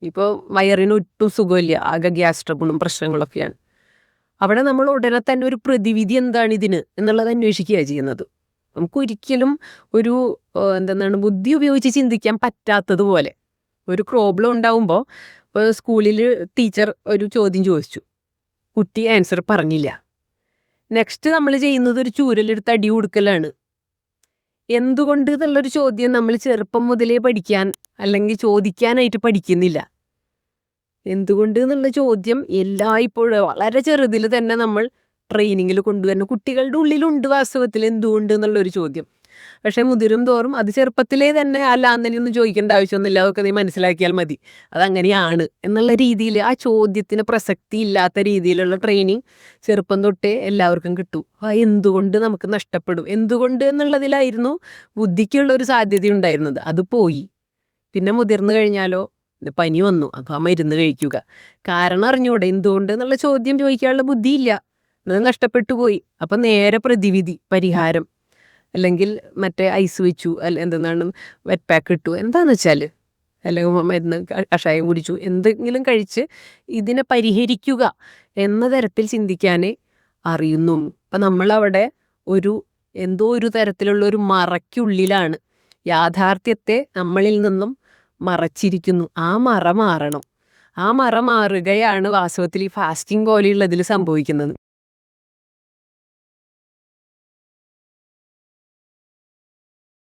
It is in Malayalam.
ഇപ്പോൾ വയറിന് ഒട്ടും സുഖമില്ല, ആകെ ഗ്യാസ് ട്രബിളും പ്രശ്നങ്ങളൊക്കെയാണ്. അവിടെ നമ്മൾ ഉടനെ തന്നെ ഒരു പ്രതിവിധി എന്താണ് ഇതിന് എന്നുള്ളത് അന്വേഷിക്കുകയാണ് ചെയ്യുന്നത്. നമുക്കൊരിക്കലും ഒരു എന്താണ് ബുദ്ധി ഉപയോഗിച്ച് ചിന്തിക്കാൻ പറ്റാത്തതുപോലെ ഒരു പ്രോബ്ലം ഉണ്ടാവുമ്പോൾ, ഇപ്പോൾ സ്കൂളിൽ ടീച്ചർ ഒരു ചോദ്യം ചോദിച്ചു, കുട്ടി ആൻസർ പറഞ്ഞില്ല. നെക്സ്റ്റ് നമ്മൾ ചെയ്യുന്നത് ഒരു ചൂരലെടുത്ത് അടി കൊടുക്കലാണ്. എന്തുകൊണ്ട് എന്നുള്ളൊരു ചോദ്യം നമ്മൾ ചെറുപ്പം മുതലേ പഠിക്കാൻ അല്ലെങ്കിൽ ചോദിക്കാനായിട്ട് പഠിക്കുന്നില്ല. എന്തുകൊണ്ട് എന്നുള്ള ചോദ്യം എല്ലായ്പ്പോഴും വളരെ ചെറുതിൽ തന്നെ നമ്മൾ ട്രെയിനിങ്ങിൽ കൊണ്ടുവരുന്ന കുട്ടികളുടെ ഉള്ളിലുണ്ട് വാസ്തവത്തിൽ എന്തുകൊണ്ട് എന്നുള്ളൊരു ചോദ്യം. പക്ഷേ മുതിരും തോറും അത് ചെറുപ്പത്തിലേ തന്നെ അല്ല അന്നൊന്നും ചോദിക്കേണ്ട ആവശ്യമൊന്നുമില്ല, അതൊക്കെ നീ മനസ്സിലാക്കിയാൽ മതി, അതങ്ങനെയാണ് എന്നുള്ള രീതിയിൽ ആ ചോദ്യത്തിന് പ്രസക്തി ഇല്ലാത്ത രീതിയിലുള്ള ട്രെയിനിങ് ചെറുപ്പം തൊട്ടേ എല്ലാവർക്കും കിട്ടും. എന്തുകൊണ്ട് നമുക്ക് നഷ്ടപ്പെടും, എന്തുകൊണ്ട് എന്നുള്ളതിലായിരുന്നു ബുദ്ധിക്കുള്ളൊരു സാധ്യത ഉണ്ടായിരുന്നത്. അത് പോയി. പിന്നെ മുതിർന്നു കഴിഞ്ഞാലോ പനി വന്നു, അപ്പോൾ ആ മരുന്ന് കഴിക്കുക. കാരണം അറിഞ്ഞൂടെ എന്തുകൊണ്ട് എന്നുള്ള ചോദ്യം ചോദിക്കാനുള്ള ബുദ്ധിയില്ല, അത് നഷ്ടപ്പെട്ടു പോയി. അപ്പം നേരെ പ്രതിവിധി, പരിഹാരം, അല്ലെങ്കിൽ മറ്റേ ഐസ് വെച്ചു, എന്തെന്നാണ് വെറ്റ് പാക്ക് ഇട്ടു, എന്താണെന്ന് വെച്ചാൽ, അല്ലെങ്കിൽ മരുന്ന് കഷായം കുടിച്ചു, എന്തെങ്കിലും കഴിച്ച് ഇതിനെ പരിഹരിക്കുക എന്ന തരത്തിൽ ചിന്തിക്കാനേ അറിയുന്നു. അപ്പം നമ്മളവിടെ എന്തോ ഒരു തരത്തിലുള്ള ഒരു മറയ്ക്കുള്ളിലാണ്. യാഥാർത്ഥ്യത്തെ നമ്മളിൽ നിന്നും മറച്ചിരിക്കുന്നു. ആ മറ മാറണം. ആ മറ മാറുകയാണ് വാസ്തവത്തിൽ ഈ ഫാസ്റ്റിംഗ് പോലെയുള്ളതിൽ സംഭവിക്കുന്നത്.